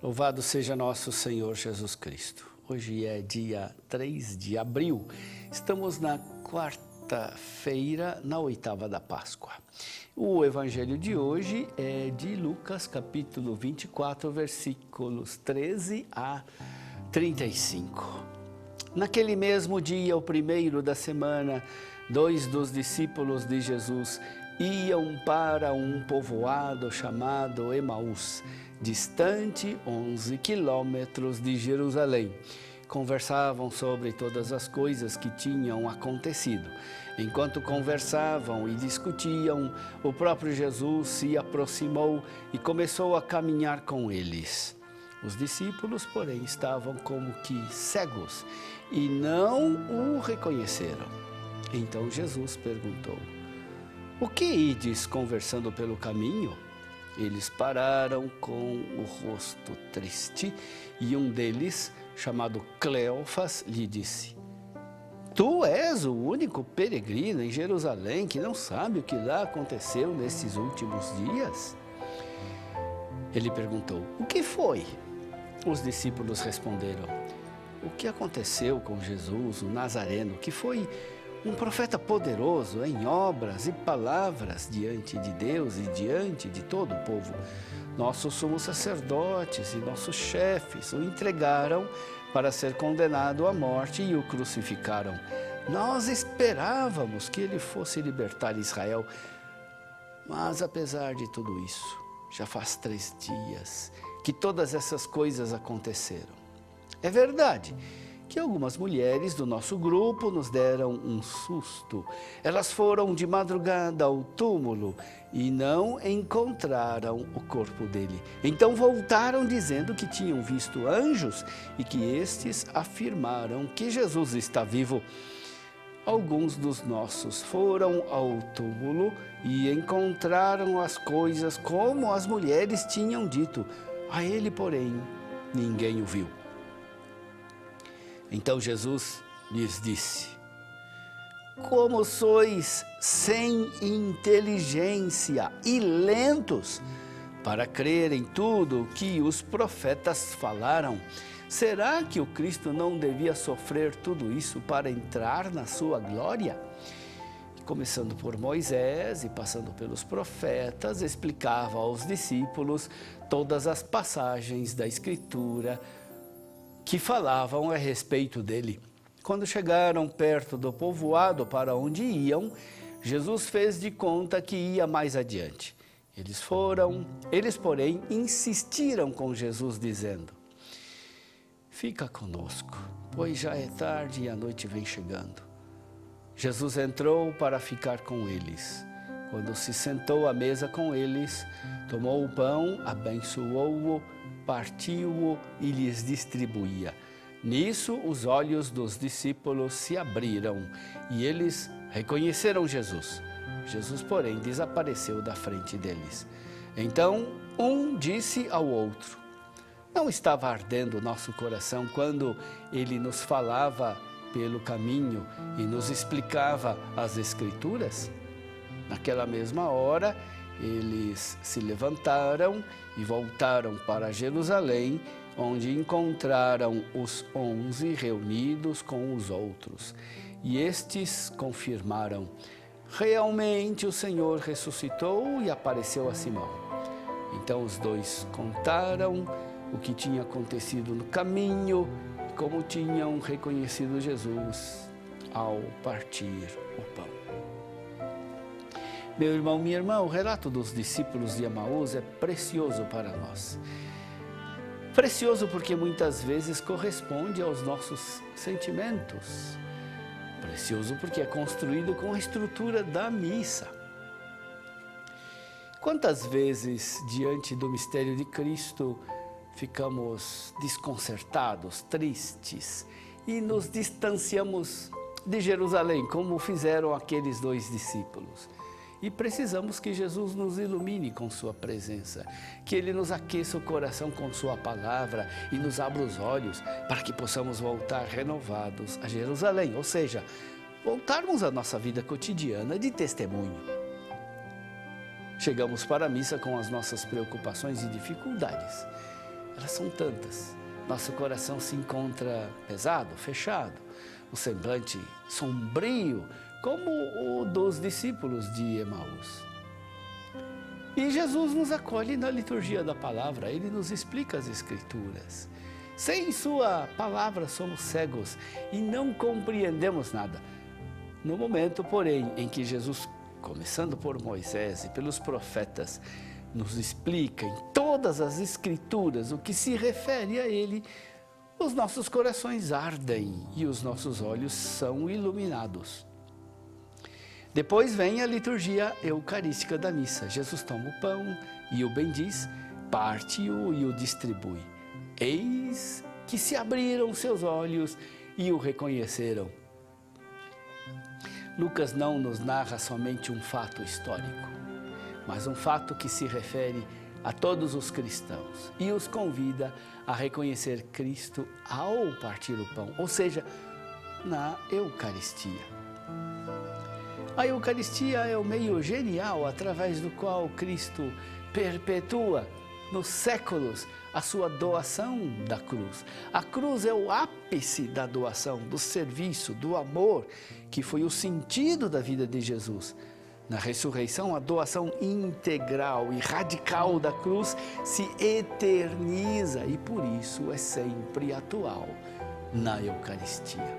Louvado seja nosso Senhor Jesus Cristo. Hoje é dia 3 de abril. Estamos na quarta-feira, na oitava da Páscoa. O evangelho de hoje é de Lucas, capítulo 24, versículos 13 a 35. Naquele mesmo dia, o primeiro da semana, 2 dos discípulos de Jesus iam para um povoado chamado Emaús, distante 11 quilômetros de Jerusalém. Conversavam sobre todas as coisas que tinham acontecido. Enquanto conversavam e discutiam, o próprio Jesus se aproximou e começou a caminhar com eles. Os discípulos, porém, estavam como que cegos e não o reconheceram. Então Jesus perguntou: "O que ides conversando pelo caminho?" Eles pararam com o rosto triste e um deles, chamado Cleofas, lhe disse: "Tu és o único peregrino em Jerusalém que não sabe o que lá aconteceu nesses últimos dias?" Ele perguntou: "O que foi?" Os discípulos responderam: "O que aconteceu com Jesus, o Nazareno, que foi um profeta poderoso em obras e palavras diante de Deus e diante de todo o povo. Nossos sumos sacerdotes e nossos chefes o entregaram para ser condenado à morte e o crucificaram. Nós esperávamos que ele fosse libertar Israel, mas apesar de tudo isso, já faz 3 dias que todas essas coisas aconteceram. É verdade que algumas mulheres do nosso grupo nos deram um susto. Elas foram de madrugada ao túmulo e não encontraram o corpo dele. Então voltaram dizendo que tinham visto anjos e que estes afirmaram que Jesus está vivo. Alguns dos nossos foram ao túmulo e encontraram as coisas como as mulheres tinham dito. A ele, porém, ninguém o viu." Então Jesus lhes disse: "Como sois sem inteligência e lentos para crer em tudo o que os profetas falaram? Será que o Cristo não devia sofrer tudo isso para entrar na sua glória?" Começando por Moisés e passando pelos profetas, explicava aos discípulos todas as passagens da Escritura que falavam a respeito dele. Quando chegaram perto do povoado para onde iam, Jesus fez de conta que ia mais adiante. Eles, porém, insistiram com Jesus, dizendo: "Fica conosco, pois já é tarde e a noite vem chegando." Jesus entrou para ficar com eles. Quando se sentou à mesa com eles, tomou o pão, abençoou-o, partiu-o e lhes distribuía. Nisso, os olhos dos discípulos se abriram e eles reconheceram Jesus. Jesus, porém, desapareceu da frente deles. Então, um disse ao outro: "Não estava ardendo o nosso coração quando ele nos falava pelo caminho e nos explicava as Escrituras?" Naquela mesma hora, eles se levantaram e voltaram para Jerusalém, onde encontraram os 11 reunidos com os outros. E estes confirmaram: "Realmente o Senhor ressuscitou e apareceu a Simão." Então os dois contaram o que tinha acontecido no caminho e como tinham reconhecido Jesus ao partir o pão. Meu irmão, minha irmã, o relato dos discípulos de Emaús é precioso para nós. Precioso porque muitas vezes corresponde aos nossos sentimentos. Precioso porque é construído com a estrutura da missa. Quantas vezes, diante do mistério de Cristo, ficamos desconcertados, tristes e nos distanciamos de Jerusalém, como fizeram aqueles 2 discípulos. E precisamos que Jesus nos ilumine com sua presença, que Ele nos aqueça o coração com sua palavra e nos abra os olhos para que possamos voltar renovados a Jerusalém, ou seja, voltarmos à nossa vida cotidiana de testemunho. Chegamos para a missa com as nossas preocupações e dificuldades. Elas são tantas. Nosso coração se encontra pesado, fechado, o semblante sombrio, como o dos discípulos de Emaús. E Jesus nos acolhe na liturgia da palavra, Ele nos explica as Escrituras. Sem sua palavra somos cegos e não compreendemos nada. No momento, porém, em que Jesus, começando por Moisés e pelos profetas, nos explica em todas as Escrituras o que se refere a Ele, os nossos corações ardem e os nossos olhos são iluminados. Depois vem a liturgia eucarística da missa. Jesus toma o pão e o bendiz, parte-o e o distribui. Eis que se abriram seus olhos e o reconheceram. Lucas não nos narra somente um fato histórico, mas um fato que se refere a todos os cristãos e os convida a reconhecer Cristo ao partir o pão, ou seja, na Eucaristia. A Eucaristia é o meio genial através do qual Cristo perpetua nos séculos a sua doação da cruz. A cruz é o ápice da doação, do serviço, do amor, que foi o sentido da vida de Jesus. Na ressurreição, a doação integral e radical da cruz se eterniza e por isso é sempre atual na Eucaristia.